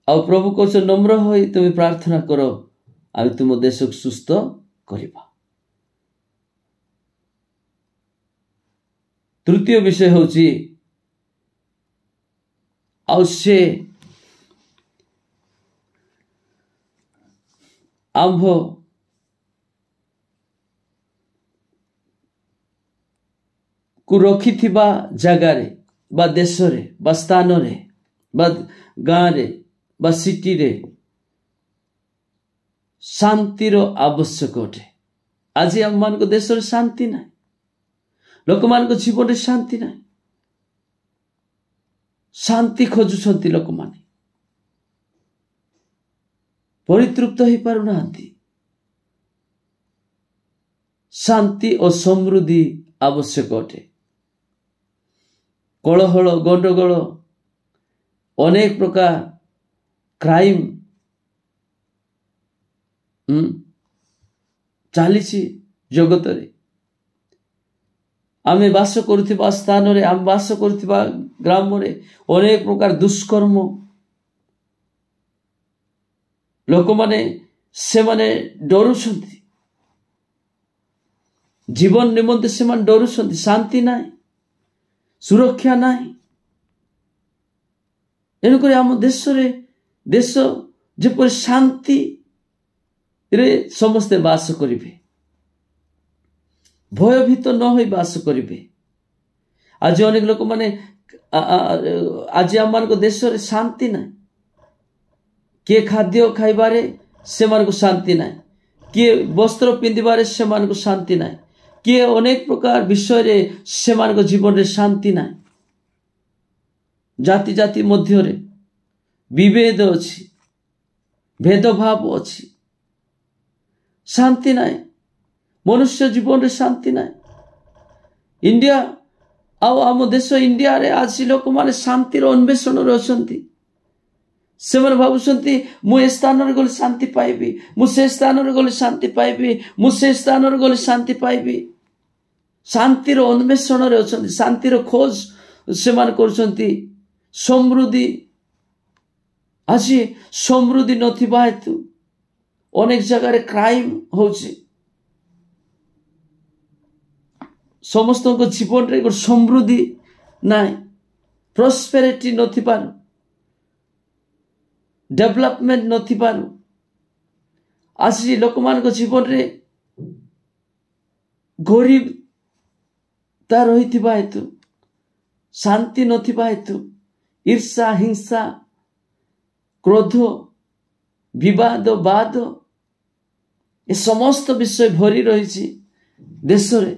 आ प्रभु को नम्र होई तुम प्रार्थना करो आ तुम देश को सुस्थ करिबा तृतीय विषय होची आ से आंभ को रखी थिबा जगह रे बा देश रे बा स्थान रे बा गाँ रे बा सिटी रे शांतिर आवश्यक अटे आज आम मान देश रे शांति ना लोक मान जीवन रे शांति ना शांति खोजुछंती लोक माने परितृप्त हो पारुना शांति और समृद्धि आवश्यक अटे कलहल गंडगोल अनेक प्रकार क्राइम चली जगत रे आमे बास करुथिबा स्थान रे आम बास करुथिबा ग्राम रे अनेक प्रकार दुष्कर्म लोक माने से माने डरुछंती जीवन निमंते से माने डरुछंती शांति नाही सुरक्षा नाही एनु करे आम देश रे देश जेपर शांति रे समस्ते बास करिवे भयभीत न होई बास करिवे आज अनेक लोक माने आज आम मान देश रे शांति नाही किए खाद्य खाइबारे से मान को शांति ना किए वस्त्र पिंधिबारे से मान को शांति ना किए अनेक प्रकार विषय रे से मान को जीवन रे शांति ना जाति जाति मध्य रे विभेद अछि भेदभाव अछि शांति ना मनुष्य जीवन रे शांति ना इंडिया आम देश इंडिया रे आज लोक माने शांतिर अन्वेषण रे अछंती से भावुंट मु स्थान गले शांति पाइबी मुझे स्थान गले शांति पाइबी मुझे स्थान गले शांति पाइबी शांतिर अन्वेषण रे अछंती शांतिर खोज से करछंती समृद्धि आज समृद्धि नथिबा हेतु अनेक जगह रे क्राइम होछि समस्त जीवन रे समृद्धि नाई प्रॉस्पेरिटी नथिबार डेवलपमेंट नथिबारु आज लोक मान जीवन रे गरीबता रहिथिबा हेतु शांति नथिबा हेतु ईर्षा हिंसा क्रोध विवाद वाद ए समस्त विषय भरी रही देश रे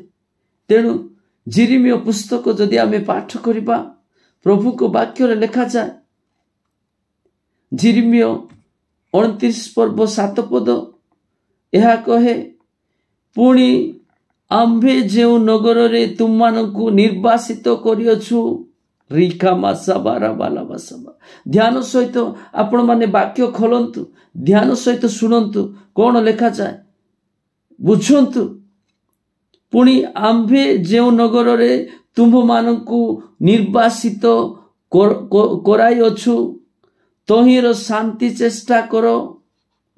तेणु जिरिमिय पुस्तक जदि आमे पाठ करिबा प्रभु को वाक्य रे लिखा जाए जिरिमिय 29 पर्व 7 पद यह कहे, पुणी आम्भे जेउ नगर रे तुम मानकु निर्वासित करियछु। ध्यान सहित आपण माने वाक्य खोलंतु, ध्यान सहित शुणंतु कौन लेखा जाए, बुझंतु। पुणी आम्भे जेउ नगर रे तुम मानकु निर्वासित कराइअछु, तहिर शांति चेष्टा करो।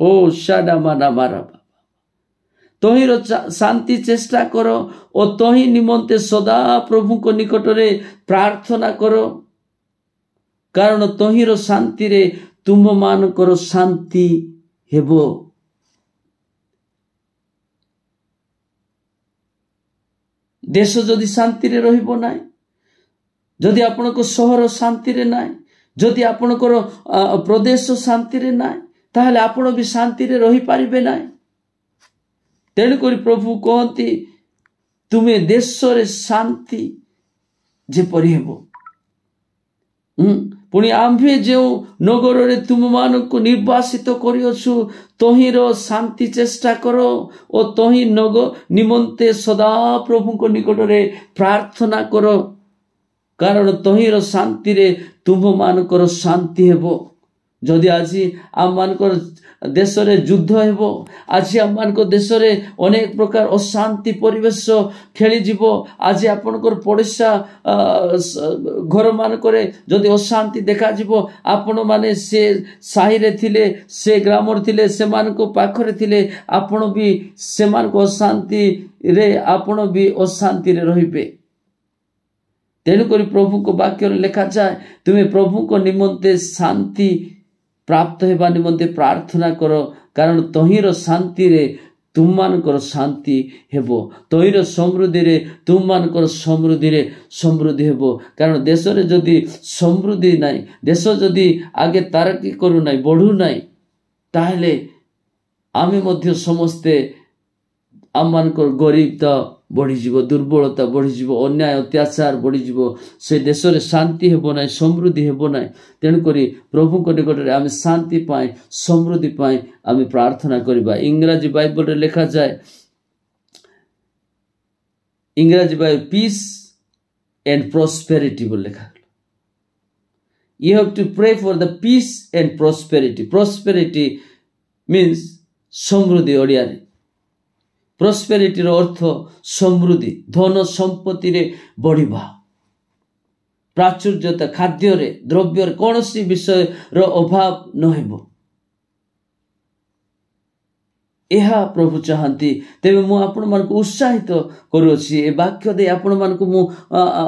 ओ शाडा माना मारा, तहिर शांति चेष्टा करो और तहि निमंते सदा प्रभु को निकट रे प्रार्थना करो, कारण तहिर शांति रे तुम मानकर शांति हेबो। देश जदि शांति रे रहिबो नाय, जदि आपनको सहर शांति रे नाय, जदि आपनकर प्रदेश शांति रे नाय, ताहले आपण भी शांति रे रहि पारिबे नाय। तेणुकरी प्रभु कहती, तुमे देश रे शांति जेपरि हेबो। पुणी आम्भे जेउ नगर रे तुम मानकु निर्वासित करियछु, तहिर शांति चेष्टा करो और तहि नगर निमंते सदा प्रभु को निकट रे प्रार्थना करो, कारण तहिर शांति रे तुम मानकर शांति हेबो। जदि आज आम मानकर देश रे युद्ध हेबो, आज आम मानकर देश रे अनेक प्रकार अशांति परिवेश खेली जीवो, आज आपनकर पड़ोसा घर मानकरे जदि अशांति देखा जीवो, आपण माने से साही रे थिले, से ग्राम रे थिले, से मानको पाखरे थिले, आपण भी से मानको अशांति रे आपण भी अशांति रे रहिबे। तेणुकरी प्रभु को वाक्य लेखा जाए, तुम्हें प्रभु को निमंते शांति प्राप्त हेबा निमंते प्रार्थना करो, कारण तहिर शांति रे तुम मानकर शांति हेबो, तहिर समृद्धि रे तुम मानकर समृद्धि रे समृद्धि हेबो। कारण देश रे जदि समृद्धि नाई, देश जदि आगे तरक्की करू नाई, बढ़ू नाई, ताहले आमे मध्य समस्ते आम मानकर गरीबता बढ़ी जीवो, दुर्बलता बढ़ी जीवो, अन्याय अत्याचार बढ़ी जीवो, से देश रे शांति हेबो नाई, समृद्धि हेबो नाई। तेणुकरी प्रभु को निकट रे आमे शांति पाए, समृद्धि पाए आमे प्रार्थना करिबा। इंग्रजी बाइबल रे लिखा जाए, इंग्रजी बाइबल पीस एंड प्रॉस्पेरिटी बोल लिखा। You have to pray for the peace and prosperity. Prosperity means समृद्धि। ओडिया रे प्रॉस्पेरिटी रो अर्थ समृद्धि, धन संपत्ति रे बढ़िबा, प्राचुर्यता, खाद्य रे, द्रव्य रे कोनोसी विषय रो अभाव न हेबो, एहा प्रभु चाहती। तेबे मु आपण मानकु उत्साहित करूछि, ए वाक्य दे आपण मानकु मु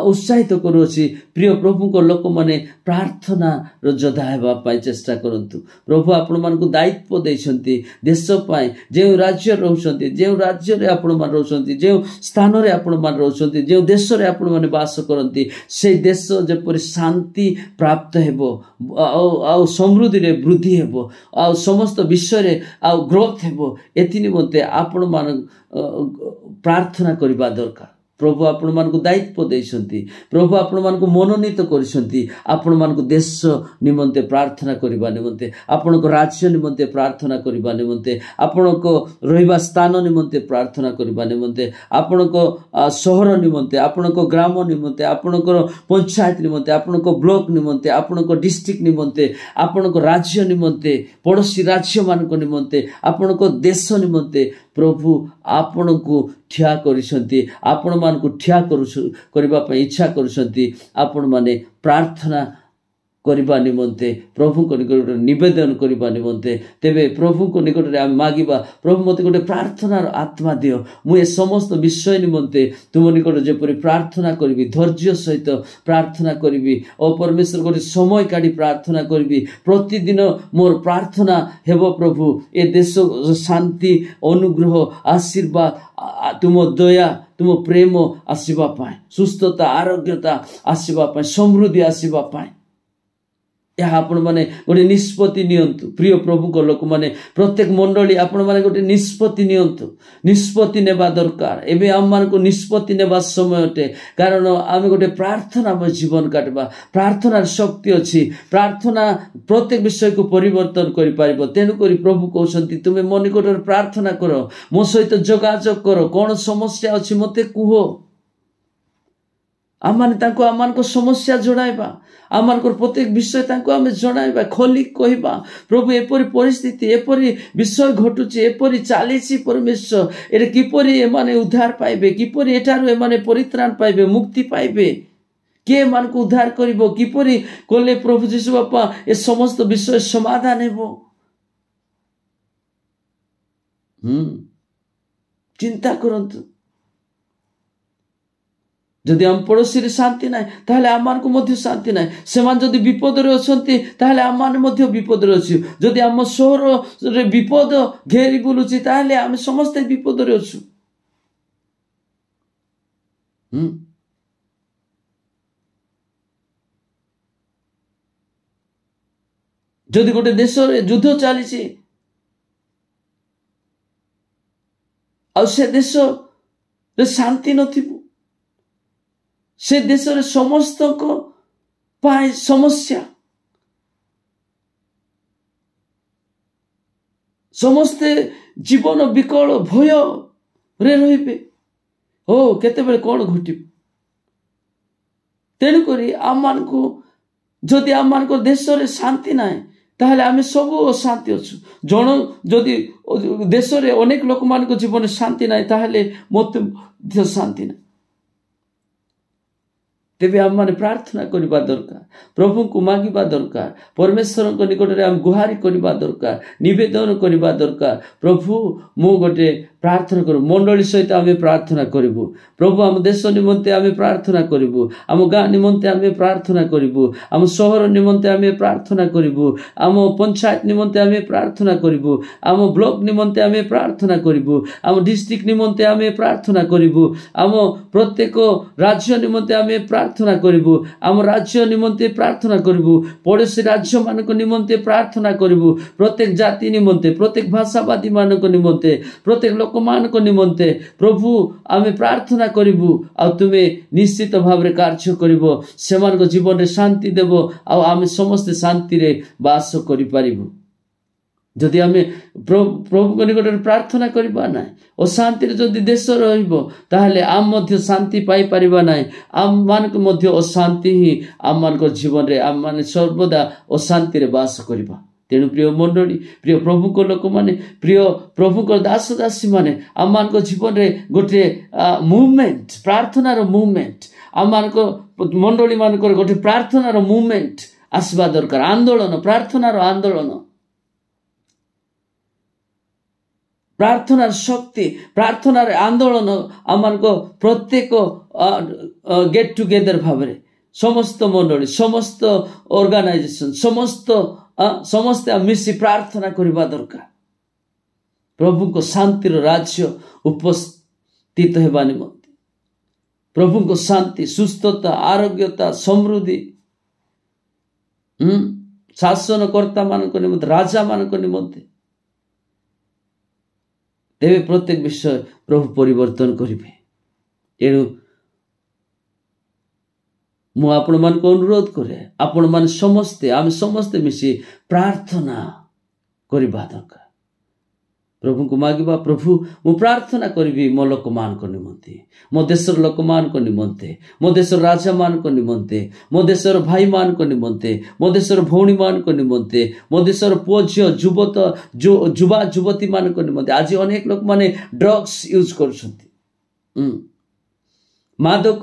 उत्साहित करूछि। प्रिय प्रभु को लोक माने प्रार्थना रो जोधा हेबा पाई चेष्टा करंतु। प्रभु आपण मानकु दायित्व दैछंती देश पाई, जे राज्य रहउछंती, जे राज्य रे आपण मान रहउछंती, जे स्थान रे आपण मान रहउछंती, जे देश रे आपण माने वास करंती, से देश जेपरि शांति प्राप्त हेबो, आ समृद्धि रे वृद्धि हेबो, आ समस्त विषय रे आ ग्रोथ हेबो। एथि निमंते आपण मान प्रार्थना करिबा दरकार। प्रभु आपण मानकु दायित्व दैछंती, प्रभु आपण मानकु मनोनीत करिसंती, आपण मानकु देश निमंते प्रार्थना करिबा निमंते, आपनको राज्य निमंते प्रार्थना करिबा निमंते, आपनको रहिबा स्थान निमंते प्रार्थना करिबा निमंते, आपनको शहर निमंते, आपनको ग्राम निमंते, आपनको पंचायत निमंते, आपनको ब्लॉक निमंते, आपनको डिस्ट्रिक्ट निमंते, आपनको राज्य निमंते, पड़ोसी राज्य मानको निमंते, आपनको देश निमंते प्रभु आपनको ठिया करिसंती, आपण मानकु ठिया करबा पई इच्छा करिसंती। आपण माने प्रार्थना करबा निमंते, प्रभु को निकट निवेदन करबा निमंते। तेबे प्रभु को निकट रे हम मागिबा, प्रभु मते गोटे प्रार्थनार आत्मा दियो, मु ए समस्त विषय निमंते तुम निकट जेपरि प्रार्थना करबी, धैर्य सहित प्रार्थना करबी, ओ परमेश्वर गोटे समय काढी प्रार्थना करबी। प्रतिदिन मोर प्रार्थना हेबो प्रभु ए देश शांति, अनुग्रह, आशीर्वाद, तुम दया, तुम प्रेम आसीबा पाए, सुस्थता, आरोग्यता आसीबा पाए, समृद्धि आसीबा पाए। ଏହା आपण माने गोटे निष्पत्ति नियंतु। प्रिय प्रभु को लोक माने प्रत्येक मंडली आपण माने गोटे निष्पत्ति नियंतु। निष्पत्ति नेबा दरकार। एबे आम मान को निष्पत्ति नेबा समय अटे, कारण आमे गोटे प्रार्थना में जीवन काटबा। प्रार्थनार शक्ति अछि। प्रार्थना प्रत्येक विषय को परिवर्तन करि पारिबो। तेनु करी प्रभु कहउछंती तुमे मो निकटरे प्रार्थना करो, मो सहित जोगाजोग करो, कोन समस्या अछि मते कुहो। आमाने तांको आमान को समस्या जोड़ाइबा, आमान को प्रत्येक विषय तांको आमे जणाइबा, खोली कहिबा प्रभु एपरि परिस्थिति एपरि विषय घटुची, एपरि चालीसी परमेश्वर एरे किपरि एमाने उद्धार पाइबे, किपरि एठारु एमाने परित्राण पाइबे, मुक्ति पाइबे, के मान को उद्धार करिबो, किपरि कोले प्रभु जीशु बापा ए समस्त विषय समाधान हेबो। चिंता करंतु। जदि आम पड़ोसी रे शांति नाई ताहले आमान को मध्य शांति नाई। सेमान जदि विपद रे अछंती ताहले आमान मध्य विपद रे अछि। जदि आम शहर रे विपद घेरी बुलुची ताहले आमे समस्त विपद रे अछु। जदि गोटे देश रे युद्ध चलीची आ से देश रे शांति नथिबो, से देश रे समस्त को पाए समस्या, समस्ते जीवन विकल भय रे रहिबे। हो केते बेले कोन घटिबो। तेनु करी आमान को जदि आमान को देश रे शांति नाय ताहले आमे सब अशांति अछु। जण जदि देश रे अनेक लोक मान को जीवन शांति नाय ताहले मते शांति नाय। तेबे आम माने प्रार्थना करिबा दरकार, प्रभु को मागिबा दरकार, परमेश्वर को निकट रे आम गुहारी करिबा दरकार, निवेदन करिबा दरकार। प्रभु मो गोटे प्रार्थना करू, मंडली सहित आमे प्रार्थना करिबु। प्रभु आम देश निमंते आमे प्रार्थना करिबु, आम गाँ निमंते आमे प्रार्थना करिबु, आम शहर निमंते आमे प्रार्थना करिबु, आम पंचायत निमंते आमे प्रार्थना करिबु, आम ब्लॉक निमंते आमे प्रार्थना करिबु, आम डिस्ट्रिक्ट निमंते आमे प्रार्थना करिबु, आम प्रत्येक राज्य निमंते आमे प्रार्थना करिबु, आम राज्य निमंते प्रार्थना करिबु, पड़ोसी राज्य मानक निमंते प्रार्थना करिबु, प्रत्येक जाति निमंते, प्रत्येक भाषावादी मानक निमंते, प्रत्येक लोक मान को निमंते प्रभु आमे प्रार्थना करिबु। आ तुमे निश्चित भाव रे कार्य करिबो, सेमान को जीवन रे शांति देबो, आ आमे समस्त शांति रे वास करि पारिबु। जदि आमे प्रभु को निकट प्रार्थना करिबा नाय, अशांति रे जदि देश रहिबो ताहले आम मध्य शांति पाई परिबा नाय। आम मान को मध्य अशांति ही आम मान को जीवन रे आम माने सर्वदा अशांति रे वास करिबा। तेणु प्रिय मंडली, प्रिय प्रभु को लोक माने, प्रिय प्रभु को दास दासी माने आम मान को जीवन रे गोटे मूवमेंट, प्रार्थनार मूवमेंट, आम मान को मंडली मान को गोटे प्रार्थनार मूवमेंट आसबा दरकार। आंदोलन, प्रार्थनार आंदोलन, प्रार्थनार शक्ति, प्रार्थनार आंदोलन आम मान को प्रत्येक गेट टुगेदर भावरे समस्त मंडली, समस्त ऑर्गेनाइजेशन, समस्त मिसी प्रार्थना करिबा दरकार। प्रभु को शांतिर राज्य उपस्थित हेबा निमंते, प्रभु को शांति, सुस्थता, आरोग्यता, समृद्धि, शासनकर्ता मान को निमंते, राजा मान को निमंते तेबे प्रत्येक विषय प्रभु परिवर्तन करिबे। एणु मु आपण मान को अनुरोध करे, आपण मान समस्ते आम समस्ते मिसी प्रार्थना करिबा दरकार। प्रभु को मागिबा, प्रभु मु प्रार्थना करिबी मो लोक मान को निमंते, मो देशर लोक मान को निमंते, मो देशर राजा मान को निमंते, मो देशर भाई मान को निमंते, मो देशर भौणी मान को निमंते, मो देशर पुओ झियो युवा युवती मान को निमंते। आज अनेक लोक माने ड्रग्स यूज करछंती, मादक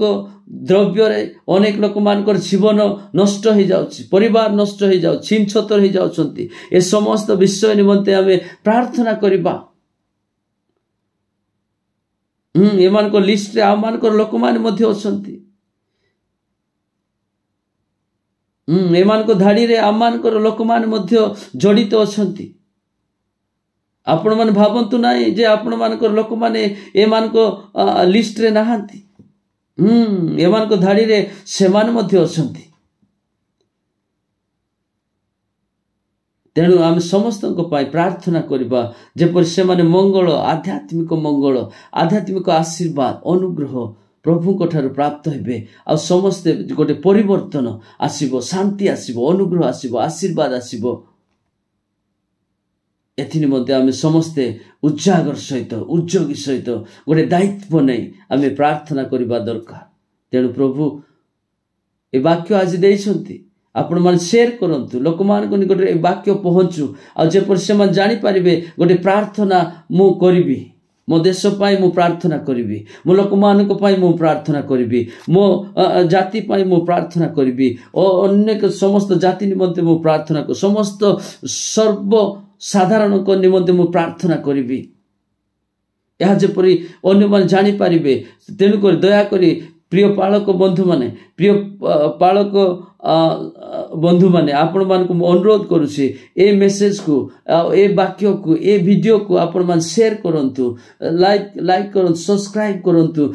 द्रव्य रे अनेक लोक मानकर जीवन नष्ट हो जाउछि, परिवार नष्ट हो जाउछि, छीन छतर हो जाउछंती। ए समस्त विषय निमंते आमे प्रार्थना करिबा। एमान को लिस्ट रे आमान को लोक मान मध्ये अछंती, एमान को धाड़ी रे आमान को लोक मान मध्ये जड़ित अछंती। आपण मान भाबंतु नाही जे आपण मान को लोक माने एमान को लिस्ट रे नाहांती, एमान को धाड़ी रे सेमान मध्य अछंती। तेणु आम समस्त प्रार्थना करबा जेपरि सेमाने मंगल आध्यात्मिक आशीर्वाद अनुग्रह प्रभु ठार प्राप्त हेबे आ समस्ते गोटे परिवर्तन आसीबो शांति आसीबो अनुग्रह आसीबो आशीर्वाद आसीबो एथि निमंते आम समस्ते उजागर सहित उद्योगी सहित गोटे दायित्व नहीं आम प्रार्थना करबा दरकार। तेणु प्रभु ए वाक्य आज देइछंती आपण मान शेयर करंतु लोक मान को निकट ए वाक्य पहुंचू आ जेपर से मान जानि परिबे गोटे प्रार्थना मु करिबी मो देश पाई मु प्रार्थना करिबी मो लोक मान को पाई मु प्रार्थना करिबी मो जाति पाई मु प्रार्थना करिबी ओ अनेक समस्त जाति निमंते मु प्रार्थना को समस्त सर्व साधारण को निमंते मु प्रार्थना करिबी यह जेपरि अन्य मान जानि परिबे। तेणु कर दया करी प्रिय पालक बंधु माने प्रिय पालक बंधु माने आपण मान को अनुरोध करूसी ए मेसेज को ए वाक्य को ए वीडियो को आपण मान शेयर करंतु लाइक करंतु सब्सक्राइब करंतु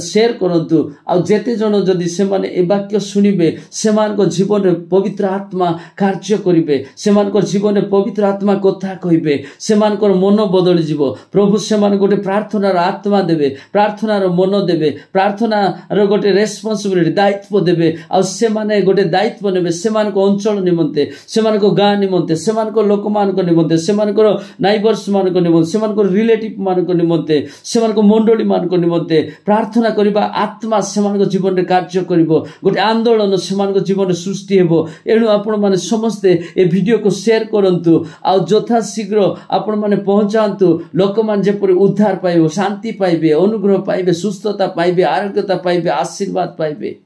शेयर करंतु आ जेते जण जदी से माने ए वाक्य सुनिबे से मान को जीवन रे पवित्र आत्मा कार्य करिवे से मान को जीवन रे पवित्र आत्मा कथा कहिबे से मान को मन बदली जीवो प्रभु से मान गोटे प्रार्थना रो आत्मा देबे प्रार्थना रो मन देबे प्रार्थना रो गोटे रेस्पोंसिबिलिटी दायित्व देबे आ से माने गोटे दायित्व नेबे से मान को अंचल निमंते से मान को गां निमंते से मान को लोक मान को निमंते से मान को नाइबर्स मान को निमंते से मान को रिलेटिव मान को निमंते से मान को मंडली मान को निमंते प्रार्थना करिबा आत्मा से मान को जीवन रे कार्य करिवो गोटे आंदोलन से मान को जीवन रे सृष्टि हेबो। एणु आपण माने समस्ते ए वीडियो को शेयर करंतु आ यथा शीघ्र आपण माने पहुंचांतु लोक मान जेपरि उद्धार पाइबो शांति पाइबे अनुग्रह पाइबे सुस्थता पाइबे आरोग्यता पाइबे आशीर्वाद पाइबे।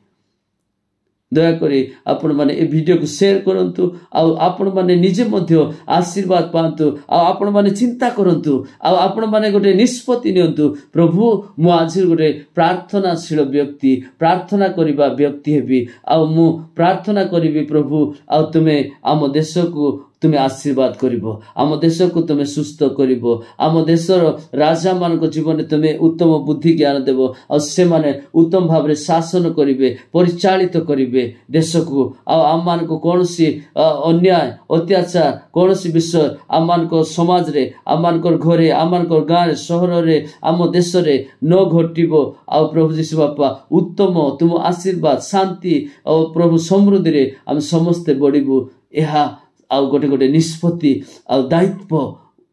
दया करी आपण माने ए वीडियो को शेयर करंतु आ आपण माने निजे मध्य आशीर्वाद पांतु आ आपण माने चिंता करंतु आ आपण माने गोटे निष्पत्ति नियंतु प्रभु मु आज गोटे प्रार्थनाशील व्यक्ति प्रार्थना करिबा व्यक्ति हेबी आ मु प्रार्थना करिबी प्रभु आ तुमे आम देश को तुमे आशीर्वाद करिवो आम देश को तुमे सुस्थ करिवो आम देशर राजा मान को जीवन में तुमे उत्तम बुद्धि ज्ञान देवो और से माने उत्तम भाव रे शासन करिवे परिचालित करिवे देश को आम मान को कोनसी अन्याय अत्याचार कोनसी विषय आम मान को समाज रे आम मान को घरे आम मान को गाँव रे शहर रे आम देश रे न घटिबो आ प्रभु जीशु बापा उत्तम तुम आशीर्वाद शांति और प्रभु समृद्धि रे आम समस्ते बढ़िबु एहा आउ गोटे गोटे निष्पत्ति आ दायित्व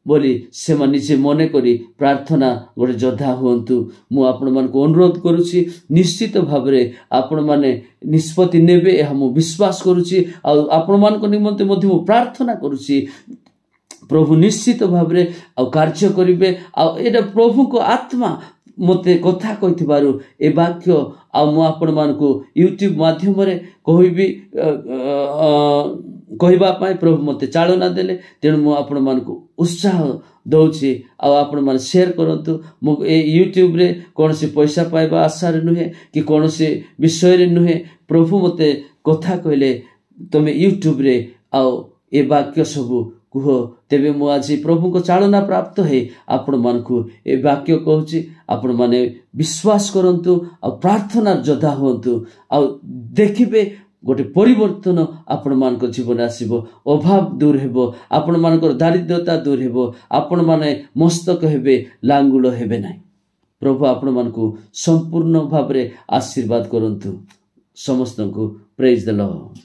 बोली से निजे मने करी प्रार्थना गोटे योद्धा हुंतु। मु आपण मान को अनुरोध करूची निश्चित भाव रे आपण माने निष्पत्ति नेबे एहा मु विश्वास करूची आ आपण मान को निमंते मध्य मु प्रार्थना करूची प्रभु निश्चित भाव रे आ कार्य करिवे आ एटा प्रभु को आत्मा मते कथा कहिथिबारु ए वाक्य आ मु आपण मान को यूट्यूब माध्यम रे कहबी कहबा पाए प्रभु मते चालना देले। तेणु मु आपण मान को उत्साह दउछि आ आपण मान शेयर करंतु मु ए यूट्यूब रे कोनसी पैसा पाइबा आशा रे नुहे कि कोनसी विषय रे नुहे प्रभु मते कथा कहले तमे यूट्यूब रे आ ए वाक्य सबु कुह तेबे मु आज प्रभु को चालना प्राप्त है आपण मान को ए वाक्य कहूची आपण माने विश्वास करंतु आ प्रार्थना योद्धा होंतु आ देखिबे गोटे परिवर्तन आपण मान को जीवन आसीबो अभाव दूर हेबो आपण मान को दारिद्रता दूर हेबो आपण माने मस्तक हेबे लांगुल हेबे नाही। प्रभु आपण मान को संपूर्ण भाव रे आशीर्वाद करंतु समस्त को प्रेज द लॉर्ड।